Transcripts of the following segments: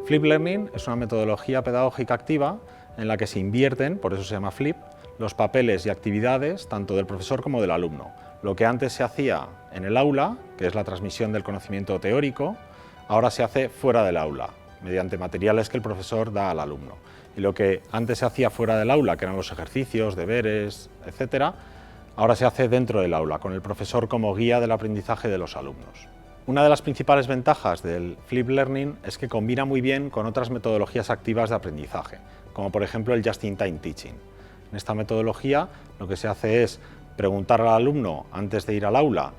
Flip Learning es una metodología pedagógica activa en la que se invierten, por eso se llama Flip, los papeles y actividades tanto del profesor como del alumno. Lo que antes se hacía en el aula, que es la transmisión del conocimiento teórico, ahora se hace fuera del aula, mediante materiales que el profesor da al alumno. Y lo que antes se hacía fuera del aula, que eran los ejercicios, deberes, etc., ahora se hace dentro del aula, con el profesor como guía del aprendizaje de los alumnos. Una de las principales ventajas del Flip Learning es que combina muy bien con otras metodologías activas de aprendizaje, como por ejemplo el Just-in-Time Teaching. En esta metodología lo que se hace es preguntar al alumno antes de ir al aula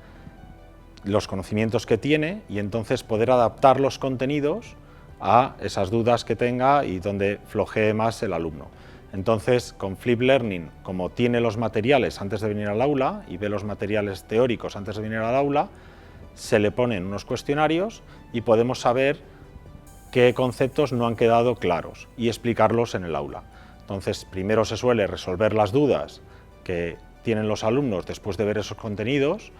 los conocimientos que tiene y entonces poder adaptar los contenidos a esas dudas que tenga y donde flojee más el alumno. Entonces, con Flip Learning, como tiene los materiales antes de venir al aula y ve los materiales teóricos antes de venir al aula, se le ponen unos cuestionarios y podemos saber qué conceptos no han quedado claros y explicarlos en el aula. Entonces, primero se suele resolver las dudas que tienen los alumnos después de ver esos contenidos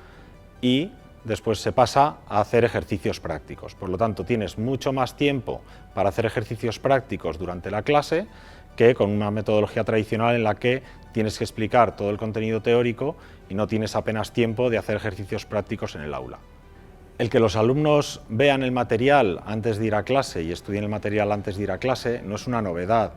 y después se pasa a hacer ejercicios prácticos. Por lo tanto, tienes mucho más tiempo para hacer ejercicios prácticos durante la clase que con una metodología tradicional en la que tienes que explicar todo el contenido teórico y no tienes apenas tiempo de hacer ejercicios prácticos en el aula. El que los alumnos vean el material antes de ir a clase y estudien el material antes de ir a clase no es una novedad.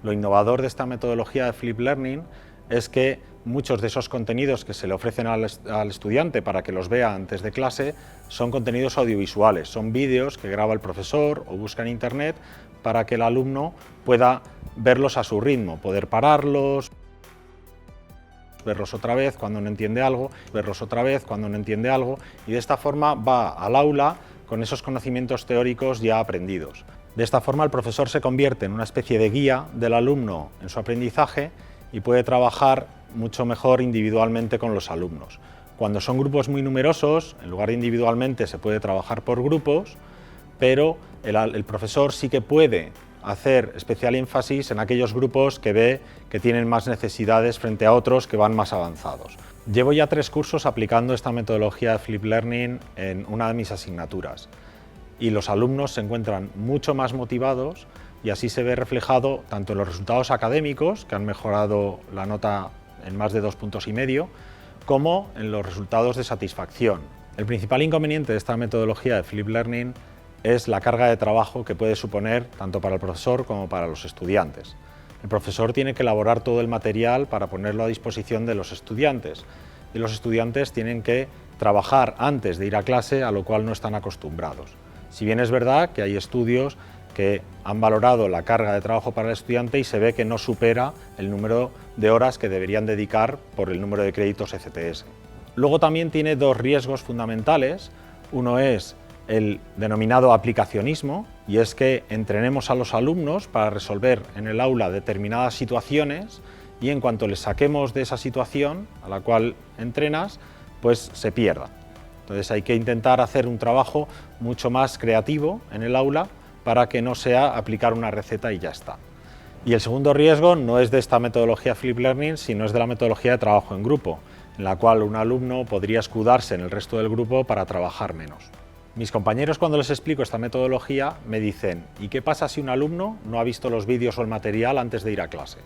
Lo innovador de esta metodología de Flip Learning es que muchos de esos contenidos que se le ofrecen al estudiante para que los vea antes de clase son contenidos audiovisuales, son vídeos que graba el profesor o busca en internet para que el alumno pueda verlos a su ritmo, poder pararlos, verlos otra vez cuando no entiende algo, verlos otra vez cuando no entiende algo, y de esta forma va al aula con esos conocimientos teóricos ya aprendidos. De esta forma el profesor se convierte en una especie de guía del alumno en su aprendizaje y puede trabajar mucho mejor individualmente con los alumnos. Cuando son grupos muy numerosos, en lugar de individualmente se puede trabajar por grupos, pero el profesor sí que puede hacer especial énfasis en aquellos grupos que ve que tienen más necesidades frente a otros que van más avanzados. Llevo ya 3 cursos aplicando esta metodología de Flip Learning en una de mis asignaturas y los alumnos se encuentran mucho más motivados y así se ve reflejado tanto en los resultados académicos, que han mejorado la nota en más de 2,5 puntos, como en los resultados de satisfacción. El principal inconveniente de esta metodología de Flip Learning es la carga de trabajo que puede suponer tanto para el profesor como para los estudiantes. El profesor tiene que elaborar todo el material para ponerlo a disposición de los estudiantes y los estudiantes tienen que trabajar antes de ir a clase, a lo cual no están acostumbrados. Si bien es verdad que hay estudios que han valorado la carga de trabajo para el estudiante y se ve que no supera el número de horas que deberían dedicar por el número de créditos ECTS. Luego también tiene 2 riesgos fundamentales. Uno es el denominado aplicacionismo, y es que entrenemos a los alumnos para resolver en el aula determinadas situaciones y en cuanto les saquemos de esa situación a la cual entrenas, pues se pierda. Entonces hay que intentar hacer un trabajo mucho más creativo en el aula para que no sea aplicar una receta y ya está. Y el segundo riesgo no es de esta metodología Flip Learning, sino es de la metodología de trabajo en grupo, en la cual un alumno podría escudarse en el resto del grupo para trabajar menos. Mis compañeros, cuando les explico esta metodología, me dicen: ¿y qué pasa si un alumno no ha visto los vídeos o el material antes de ir a clase?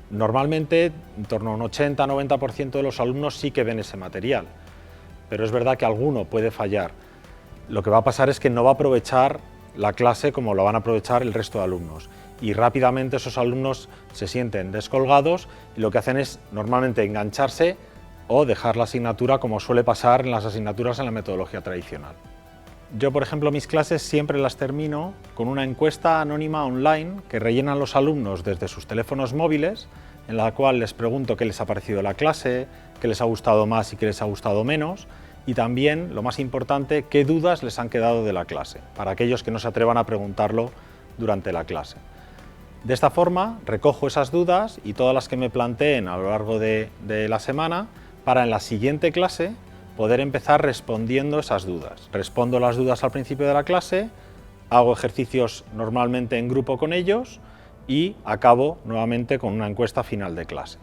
Normalmente, en torno a un 80-90% de los alumnos sí que ven ese material, pero es verdad que alguno puede fallar. Lo que va a pasar es que no va a aprovechar la clase como lo van a aprovechar el resto de alumnos y rápidamente esos alumnos se sienten descolgados y lo que hacen es normalmente engancharse o dejar la asignatura, como suele pasar en las asignaturas en la metodología tradicional. Yo, por ejemplo, mis clases siempre las termino con una encuesta anónima online que rellenan los alumnos desde sus teléfonos móviles, en la cual les pregunto qué les ha parecido la clase, qué les ha gustado más y qué les ha gustado menos, y también, lo más importante, qué dudas les han quedado de la clase, para aquellos que no se atrevan a preguntarlo durante la clase. De esta forma, recojo esas dudas y todas las que me planteen a lo largo de la semana, para en la siguiente clase poder empezar respondiendo esas dudas. Respondo las dudas al principio de la clase, hago ejercicios normalmente en grupo con ellos y acabo nuevamente con una encuesta final de clase.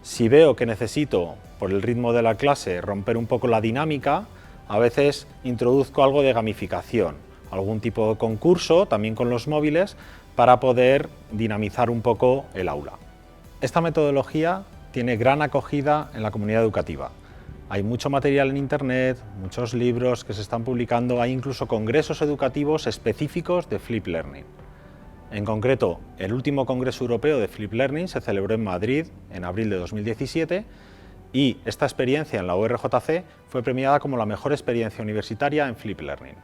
Si veo que necesito, por el ritmo de la clase, romper un poco la dinámica, a veces introduzco algo de gamificación. algún tipo de concurso, también con los móviles, para poder dinamizar un poco el aula. Esta metodología tiene gran acogida en la comunidad educativa. Hay mucho material en Internet, muchos libros que se están publicando, hay incluso congresos educativos específicos de Flip Learning. En concreto, el último Congreso Europeo de Flip Learning se celebró en Madrid en abril de 2017 y esta experiencia en la URJC fue premiada como la mejor experiencia universitaria en Flip Learning.